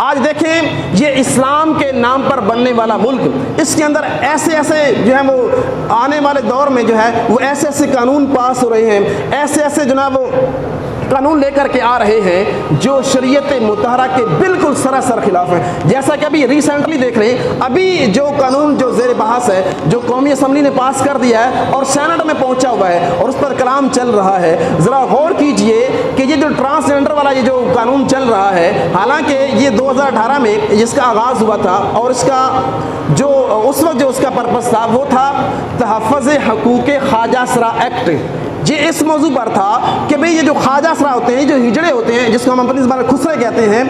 آج دیکھیں یہ اسلام کے نام پر بننے والا ملک، اس کے اندر ایسے ایسے جو ہے وہ آنے والے دور میں جو ہے وہ ایسے ایسے قانون پاس ہو رہے ہیں، ایسے ایسے جناب وہ قانون لے کر کے آ رہے ہیں جو شریعت مطہرہ کے بالکل سراسر خلاف ہیں۔ جیسا کہ ابھی ریسنٹلی دیکھ رہے ہیں، ابھی جو قانون جو زیر بحث ہے، جو قومی اسمبلی نے پاس کر دیا ہے اور سینٹ میں پہنچا ہوا ہے اور اس پر کلام چل رہا ہے، ذرا غور کیجئے کہ یہ جو ٹرانسجنڈر والا یہ جو قانون چل رہا ہے، حالانکہ یہ 2018 میں جس کا آغاز ہوا تھا اور اس کا جو اس وقت جو اس کا پرپس تھا وہ تھا تحفظ حقوق خواجہ سرا ایکٹ۔ یہ اس موضوع پر تھا کہ بھئی یہ جو خواجہ سرا ہوتے ہیں، جو ہجڑے ہوتے ہیں، جس کو ہم اپنی زبان میں خسرے کہتے ہیں،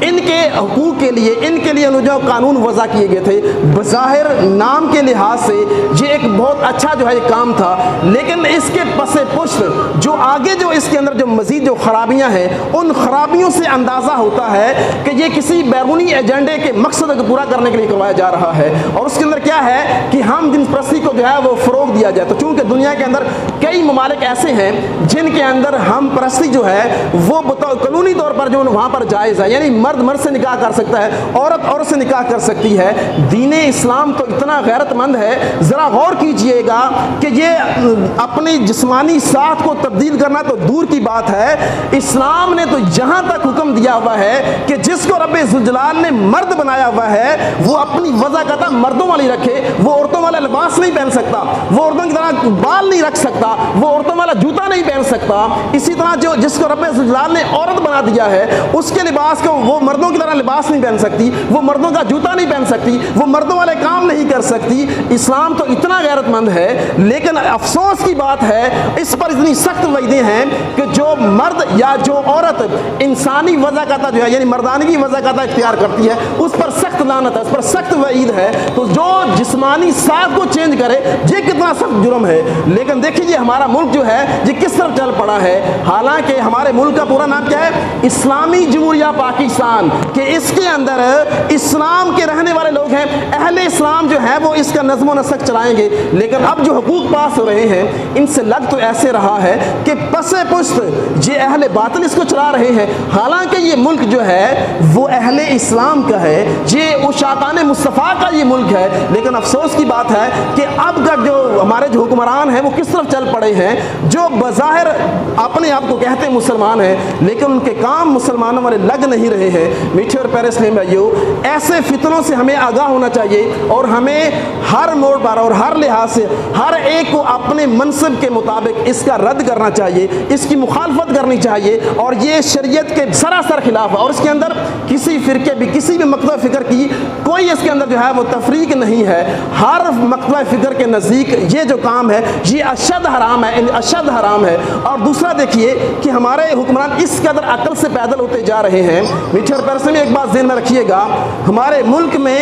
ان کے حقوق کے لیے ان کے لیے جو قانون وضع کیے گئے تھے، بظاہر نام کے لحاظ سے یہ ایک بہت اچھا جو ہے یہ کام تھا، لیکن اس کے پس پشت جو آگے جو اس کے اندر جو مزید جو خرابیاں ہیں، ان خرابیوں سے اندازہ ہوتا ہے کہ یہ کسی بیرونی ایجنڈے کے مقصد کو پورا کرنے کے لیے کروایا جا رہا ہے۔ اور اس کے اندر کیا ہے کہ ہم جنس پرستی کو جو ہے وہ فروغ دیا جائے۔ تو چونکہ دنیا کے اندر کئی ممالک ایسے ہیں جن کے اندر ہم پرستی جو ہے وہ قانونی طور پر جو وہاں پر جائز ہے، یعنی مرد مرد سے نکاح کر سکتا ہے، عورت عورت سے نکاح کر سکتی ہے۔ دین اسلام تو اتنا غیرت مند ہے، ذرا غور کیجئے گا کہ یہ اپنی جسمانی ساخت کو تبدیل کرنا تو دور کی بات ہے، اسلام نے تو یہاں تک حکم دیا ہوا ہے کہ جس کو رب ذوالجلال نے مرد بنایا ہوا ہے وہ اپنی وضاحت مردوں والی رکھے، وہ عورتوں والا لباس نہیں پہن سکتا، وہ عورتوں کی طرح بال نہیں رکھ سکتا، وہ عورتوں والا جوتا نہیں پہن سکتا۔ اسی طرح جو جس کو رب ذوالجلال نے عورت بنا دیا ہے اس کے لباس کو وہ مردوں کی طرح لباس نہیں پہن سکتی، وہ مردوں کا جوتا نہیں پہن سکتی، وہ مردوں والے کام نہیں کر سکتی۔ اسلام تو اتنا غیرت مند ہے، لیکن افسوس کی بات ہے اس پر اتنی سخت وعیدیں ہیں کہ جو مرد یا جو عورت انسانی وضاحت جو ہے یعنی مردانگی وضاحت اختیار کرتی ہے اس پر سخت لعنت ہے، اس پر سخت وعید ہے۔ تو جو جسمانی ساخت کو چینج کرے یہ کتنا سخت جرم ہے۔ لیکن دیکھیے یہ ہمارا ملک جو ہے یہ کس طرف چل پڑا ہے، حالانکہ ہمارے ملک کا پورا نام کیا ہے؟ اسلامی جمہوریہ پاکستان، کہ اس کے اندر اسلام کے رہنے والے لوگ ہیں، اہل اسلام جو ہے وہ اس کا نظم و نسق چلائیں گے۔ لیکن اب جو حقوق پاس ہو رہے ہیں ان سے لگ تو ایسے رہا ہے کہ پس پشت یہ اہل باطل اس کو چلا رہے ہیں، حالانکہ یہ ملک جو ہے وہ اہل اسلام کا ہے، یہ اشاقان مصطفیٰ کا یہ ملک ہے۔ لیکن افسوس کی بات ہے کہ اب تک جو ہمارے جو حکمران ہیں وہ کس طرف چل پڑے ہیں، جو بظاہر اپنے آپ کو کہتے ہیں مسلمان ہیں لیکن ان کے کام مسلمانوں والے لگ نہیں رہے ہیں۔ میٹھے اور پیارے اسلامی بھائیو، ایسے فتنوں سے ہمیں آگاہ ہونا چاہیے اور ہمیں ہر موڑ پر اور ہر لحاظ سے ہر ایک کو اپنے منصب کے مطابق اس کا رد کرنا چاہیے، اس کی مخالفت کرنی چاہیے، اور یہ شریعت کے سراسر خلاف ہے اور اس کے اندر کسی فرقے بھی کسی بھی مقطع فکر کی کوئی اس کے اندر جو ہے وہ تفریق نہیں ہے۔ ہر مقطع فکر کے نزدیک یہ جو کام ہے یہ اشد حرام ہے، اشد حرام ہے۔ اور دوسرا دیکھیے کہ ہمارے حکمران اس قدر عقل سے پیدل ہوتے جا رہے ہیں۔ میٹھے اور پیارے میں ایک بات ذہن میں رکھیے گا، ہمارے ملک میں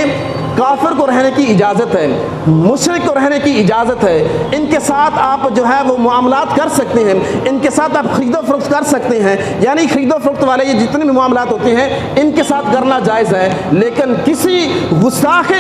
کافر کو رہنے کی اجازت ہے، مشرک کو رہنے کی اجازت ہے، ان کے ساتھ آپ جو ہے وہ معاملات کر سکتے ہیں، ان کے ساتھ آپ خرید و فروخت کر سکتے ہیں، یعنی خرید و فروخت والے یہ جتنے بھی معاملات ہوتے ہیں ان کے ساتھ کرنا جائز ہے، لیکن کسی گستاخ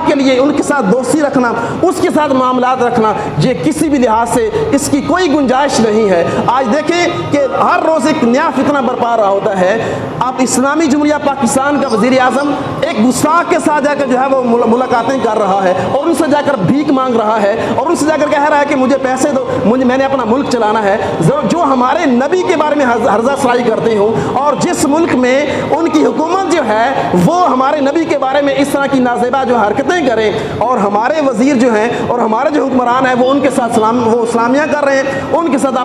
کے لیے ان کے ساتھ دوستی رکھنا، اس کے ساتھ معاملات رکھنا، یہ کسی بھی لحاظ سے اس کی کوئی گنجائش نہیں ہے۔ آج دیکھیں کہ ہر روز ایک نیا فتنہ برپا رہا ہوتا ہے۔ اب اسلامی جمہوریہ پاکستان کا وزیر اعظم ایک گستاخ کے ساتھ جا کر جو ہے وہ ملاقاتیں کر رہا ہے اور ان سے جا کر بھیک مانگ رہا ہے اور ان سے جا کر کہہ رہا ہے کہ مجھے پیسے دو، میں نے اپنا ملک چلانا ہے۔ جو ہمارے نبی کے بارے میں ہرزہ سرائی کرتے ہوں اور جس ملک میں ان کی حکومت جو ہے وہ ہمارے نبی کے بارے میں اس طرح کی نازیبا جو حرکتیں کریں، اور ہمارے وزیر جو ہیں اور ہمارے جو حکمران ہیں وہ ان کے ساتھ وہ اسلامیہ کر رہے ہیں، ان کے ساتھ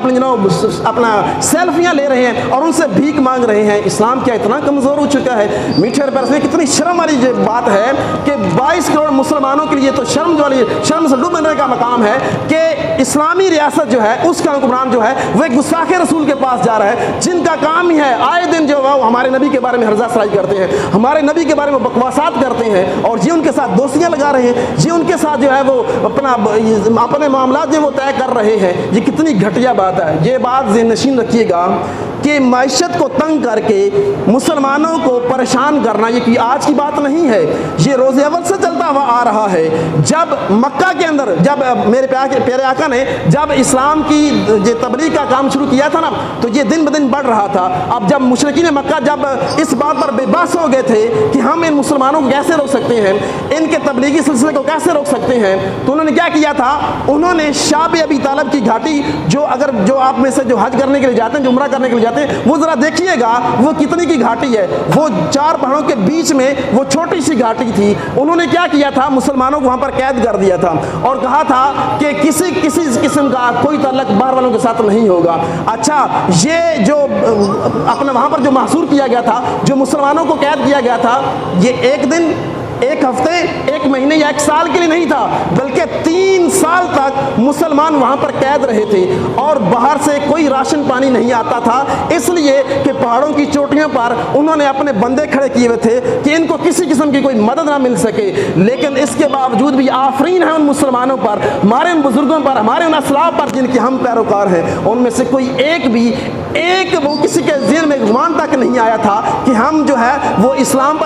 اپنا سیلفیاں لے رہے ہیں اور ان سے بھیک مانگ رہے ہیں۔ اسلام کیا اتنا کمزور ہو چکا ہے؟ میٹھے اور پیارے، کتنی شرم والی بات ہے کہ 22 کروڑ مسلمانوں کے لیے تو شرم سے ڈوبنے کا مقام ہے کہ اسلامی ریاست جو ہے اس کا حکمران جو ہے وہ ایک گستاخ رسول کے پاس جا رہا ہے، جن کا کام ہی ہے آئے دن جو ہے ہمارے نبی کے بارے میں ہرزہ سرائی کرتے ہیں، ہمارے نبی کے بارے میں بکواسات کرتے ہیں اور یہ ان کے ساتھ دوستیاں لگا رہے ہیں، یہ ان کے ساتھ جو ہے وہ اپنے معاملات جو وہ طے کر رہے ہیں۔ یہ کتنی گھٹیا بات ہے، یہ بات ذہن نشین رکھیے گا۔ کہ معیشت کو تنگ کر کے مسلمانوں کو پریشان کرنا یہ کوئی آج کی بات نہیں ہے، یہ روز اول سے چلتا ہوا آ رہا ہے۔ جب مکہ کے اندر جب میرے پیارے آقا نے جب اسلام کی یہ تبلیغ کا کام شروع کیا تھا نا، تو یہ دن بدن بڑھ رہا تھا۔ اب جب مشرکین مکہ جب اس بات پر بے بس ہو گئے تھے کہ ہم ان مسلمانوں کو کیسے روک سکتے ہیں، ان کے تبلیغی سلسلے کو کیسے روک سکتے ہیں، تو انہوں نے کیا کیا تھا، انہوں نے شعب ابی طالب کی گھاٹی، جو آپ میں سے جو حج کرنے کے لیے جاتے ہیں، جو عمرہ کرنے کے لیے جاتے ہیں، وہ ذرا دیکھیے گا وہ کتنی کی گھاٹی ہے، وہ 4 پہاڑوں کے بیچ میں وہ چھوٹی سی گھاٹی تھی۔ انہوں نے کیا کیا تھا، مسلمانوں کو وہاں پر قید کر دیا تھا اور کہا تھا کہ کسی قسم کا کوئی تعلق باہر والوں کے ساتھ نہیں ہوگا۔ اچھا، یہ جو اپنا وہاں پر جو محصور کیا گیا تھا، جو مسلمانوں کو قید کیا گیا تھا، یہ ایک دن، ایک ہفتے، ایک مہینے یا ایک سال کے لیے نہیں تھا، بلکہ 3 سال تک مسلمان وہاں پر قید رہے تھے اور باہر سے کوئی راشن پانی نہیں آتا تھا، اس لیے کہ پہاڑوں کی چوٹیوں پر انہوں نے اپنے بندے کھڑے کیے ہوئے تھے کہ ان کو کسی قسم کی کوئی مدد نہ مل سکے۔ لیکن اس کے باوجود بھی آفرین ہے ان مسلمانوں پر، ہمارے ان بزرگوں پر، ہمارے ان اسلاف پر جن کے ہم پیروکار ہیں، ان میں سے کوئی ایک وہ کسی کے ذہن میں گمان تک نہیں آیا تھا کہ ہم جو ہے وہ اسلام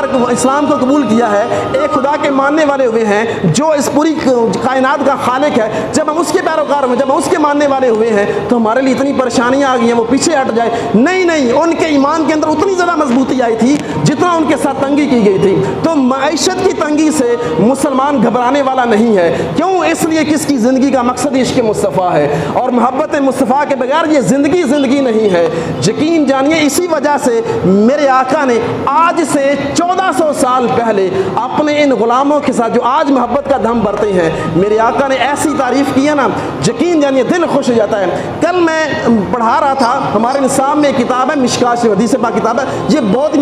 کو قبول کیا ہے، ایک خدا کے ماننے والے ہوئے ہیں جو اس پوری کائنات کا خالق ہے۔ جب ہم اس کے پیروکار ہوئے، جب ہم اس کے ماننے والے ہوئے ہیں، تو ہمارے لیے اتنی پریشانیاں آ گئی ہیں وہ پیچھے ہٹ جائے۔ نہیں، ان کے ایمان کے اندر اتنی زیادہ مضبوطی آئی تھی جتنا ان کے ساتھ تنگی کی گئی تھی۔ تو معیشت کی تنگی سے مسلمان گھبرانے والا نہیں ہے، کیوں؟ اس لیے کہ اس کی زندگی کا مقصد عشق مصطفیٰ ہے، اور محبت مصطفیٰ کے بغیر یہ زندگی نہیں ہے۔ یقین جانیے اسی وجہ سے میرے آقا نے آج سے 1400 سال پہلے اپنے ان غلاموں کے ساتھ جو آج محبت کا دم بھرتے ہیں، میرے آقا نے ایسی تعریف کی ہے نا، یقین جانیے دل خوش ہو جاتا ہے۔ کل میں پڑھا رہا تھا، ہمارے نصاب میں کتاب ہے مشکات شریف، حدیث پاک کتاب ہے، یہ بہت ہی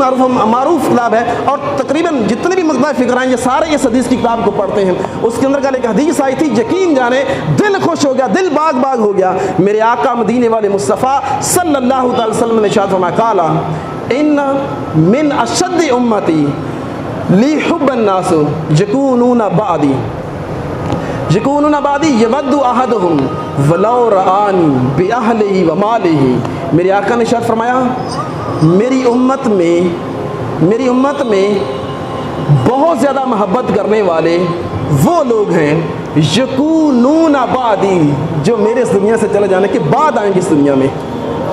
معروف کتاب ہے، اور تقریباً جتنے بھی مکتب فکر ہیں یہ سارے اس حدیث کی کتاب کو پڑھتے ہیں۔ اس کے اندر ایک حدیث آئی تھی، یقین جانے دل خوش ہو گیا، دل باغ ہو گیا۔ میرے آقا مدینے والے مصطفیٰ صلی اللہ علیہ وسلم نے ارشاد فرمایا، قالا ان من اشد امتی لی حب الناس یکونون بعدی یود احدہم ولو رآنی باہلہ ومالہ۔ میرے آقا نے ارشاد فرمایا، میری امت میں بہت زیادہ محبت کرنے والے وہ لوگ ہیں یکونون بعدی، جو میرے اس دنیا سے چلے جانے کے بعد آئیں گے اس دنیا میں،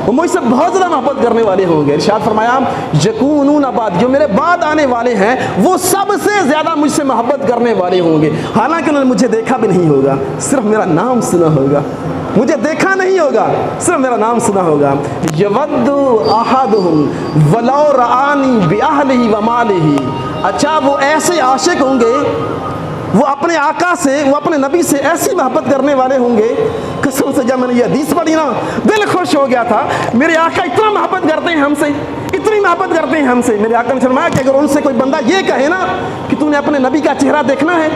وہ مجھ سے بہت زیادہ محبت کرنے والے ہوں گے۔ ارشاد فرمایا، یکونون بعد، جو میرے بعد آنے والے ہیں وہ سب سے زیادہ مجھ سے محبت کرنے والے ہوں گے، حالانکہ انہوں نے مجھے دیکھا بھی نہیں ہوگا، صرف میرا نام سنا ہوگا، مجھے دیکھا نہیں ہوگا، صرف میرا نام سنا ہوگا۔ یود احدہم ولو رآنی باہلہ ومالہ۔ اچھا، وہ ایسے عاشق ہوں گے، وہ اپنے آقا سے، وہ اپنے نبی سے ایسی محبت کرنے والے ہوں گے، قسم سے جب میں نے یہ حدیث پڑھی نا دل خوش ہو گیا تھا۔ میرے آقا اتنا محبت کرتے ہیں ہم سے، اتنی محبت کرتے ہیں ہم سے۔ میرے آقا نے فرمایا کہ اگر ان سے کوئی بندہ یہ کہے نا کہ تو نے اپنے نبی کا چہرہ دیکھنا ہے،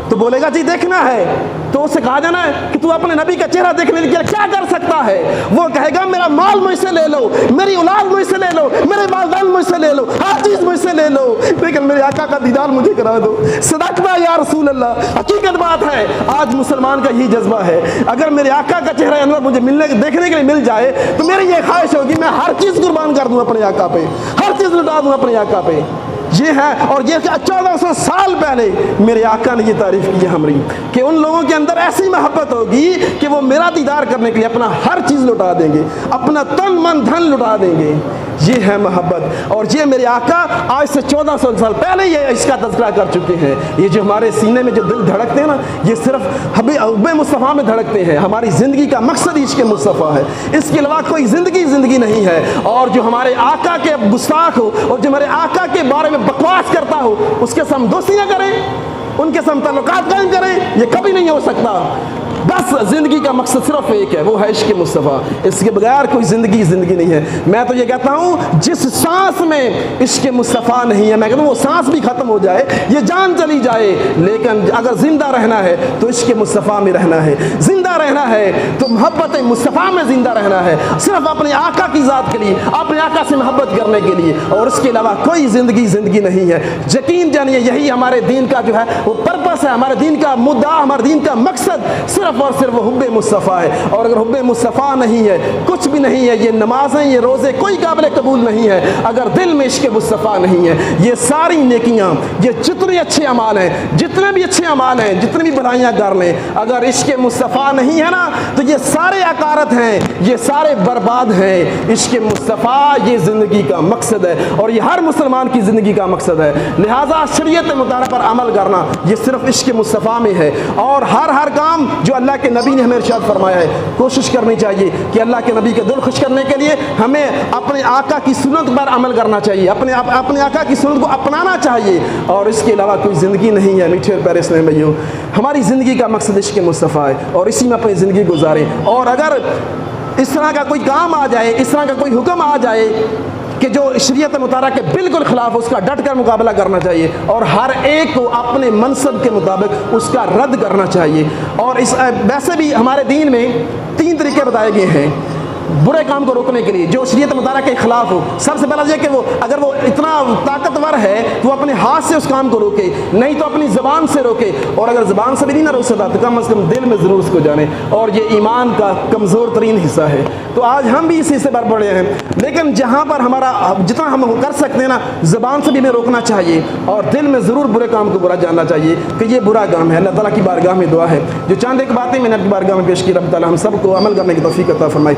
تو بولے گا جی دیکھنا ہے، تو اس سے کہا جانا ہے کہ تو اپنے نبی کا چہرہ دیکھنے کے لیے کیا کر سکتا ہے؟ وہ کہے گا میرا مال مجھ سے لے لو، میری اولاد مجھ سے لے لو، میرے والدین مجھ سے لے لو، ہر چیز مجھ سے لے لو، لیکن میرے آقا کا دیدار مجھے کرا دو۔ صدقتا یا رسول اللہ، حقیقت بات ہے، آج مسلمان کا یہی جذبہ ہے۔ اگر میرے آقا کا چہرہ انور مجھے دیکھنے کے لیے مل جائے تو میری یہ خواہش ہوگی میں ہر چیز قربان کر دوں اپنے آقا پہ، ہر چیز لٹا دوں اپنے آقا پہ۔ یہ ہے، اور یہ 1400 سال پہلے میرے آقا نے یہ تعریف کی ہے ہماری، کہ ان لوگوں کے اندر ایسی محبت ہوگی کہ وہ میرا دیدار کرنے کے لیے اپنا ہر چیز لٹا دیں گے، اپنا تن من دھن لٹا دیں گے۔ یہ ہے محبت، اور یہ میرے آقا آج سے 1400 سال پہلے یہ اس کا تذکرہ کر چکے ہیں۔ یہ جو ہمارے سینے میں جو دل دھڑکتے ہیں نا، یہ صرف حب مصطفیٰ میں دھڑکتے ہیں۔ ہماری زندگی کا مقصد عشق مصطفیٰ ہے، اس کے علاوہ کوئی زندگی نہیں ہے۔ اور جو ہمارے آقا کے گستاخ ہو اور جو ہمارے آقا کے بارے میں بکواس کرتا ہو، اس کے ساتھ ہم دوستی نہ کریں، ان کے ساتھ تعلقات قائم کریں، یہ کبھی نہیں ہو سکتا۔ بس زندگی کا مقصد صرف ایک ہے، وہ ہے عشق مصطفیٰ، اس کے بغیر کوئی زندگی نہیں ہے۔ میں تو یہ کہتا ہوں ہوں جس سانس میں عشق مصطفیٰ نہیں ہے، میں کہتا ہوں وہ سانس بھی ختم ہو جائے، یہ جان چلی جائے، لیکن اگر زندہ رہنا ہے تو عشق مصطفیٰ میں رہنا ہے، زندہ رہنا ہے تو محبت مصطفیٰ میں زندہ رہنا ہے، صرف اپنے آقا کی ذات کے لیے، اپنے آقا سے محبت کرنے کے لیے، اور اس کے علاوہ کوئی زندگی نہیں ہے۔ یقین جانیے یہی ہمارے دین کا جو ہے وہ پرپس ہے، ہمارے دین کا مدعا، ہمارے دین کا مقصد صرف اور صرف حب مصطفیٰ ہے۔ اور اگر حب مصطفیٰ نہیں ہے، کچھ بھی نہیں ہے، یہ نمازیں، یہ روزے کوئی قابل قبول نہیں ہے اگر دل میں عشق مصطفیٰ نہیں ہے۔ یہ ساری نیکیاں، یہ جتنے اچھے اعمال ہیں، جتنے بھی اچھے اعمال ہیں، جتنی بھی بھلائیاں کر لیں، اگر عشق مصطفیٰ نہیں ہے نا تو یہ سارے عقارت ہیں، یہ سارے برباد ہیں۔ عشق مصطفیٰ یہ زندگی کا مقصد ہے، اور یہ ہر مسلمان کی زندگی کا مقصد ہے۔ لہٰذا شریعت مطالعہ پر عمل کرنا یہ صرف عشق مصطفیٰ میں ہے، اور ہر کام جو اللہ کے نبی نے ہمیں ارشاد فرمایا ہے کوشش کرنی چاہیے کہ اللہ کے نبی کے دل خوش کرنے کے لیے ہمیں اپنے آقا کی سنت پر عمل کرنا چاہیے، اپنے آقا کی سنت کو اپنانا چاہیے، اور اس کے علاوہ کوئی زندگی نہیں ہے۔ میٹھے پیارے اسلامی بھائیوں، ہماری زندگی کا مقصد عشق مصطفیٰ ہے، اور اسی میں اپنی زندگی گزاریں۔ اور اگر اس طرح کا کوئی کام آ جائے، اس طرح کا کوئی حکم آ جائے کہ جو شریعت مطالعہ کے بالکل خلاف، اس کا ڈٹ کر مقابلہ کرنا چاہیے، اور ہر ایک کو اپنے منصب کے مطابق اس کا رد کرنا چاہیے۔ اور ویسے بھی ہمارے دین میں 3 طریقے بتائے گئے ہیں برے کام کو روکنے کے لیے جو شریعت مطالعہ کے خلاف ہو۔ سب سے پہلا یہ کہ اگر وہ اتنا طاقتور ہے تو وہ اپنے ہاتھ سے اس کام کو روکے، نہیں تو اپنی زبان سے روکے، اور اگر زبان سے بھی نہیں نہ روک سکتا تو کم از کم دل میں ضرور اس کو جانے، اور یہ ایمان کا کمزور ترین حصہ ہے۔ تو آج ہم بھی اس حصے پر پڑے ہیں، لیکن جہاں پر ہمارا جتنا ہم کر سکتے ہیں نا، زبان سے بھی ہمیں روکنا چاہیے، اور دل میں ضرور برے کام کو برا جاننا چاہیے کہ یہ برا کام ہے۔ اللہ تعالیٰ کی بارگاہ میں دعا ہے جو چاند ایک باتیں میں نے اپنی بارگاہ میں پیش کی، رب تعالیٰ ہم سب کو عمل کرنے کی توفیق عطا فرمائے۔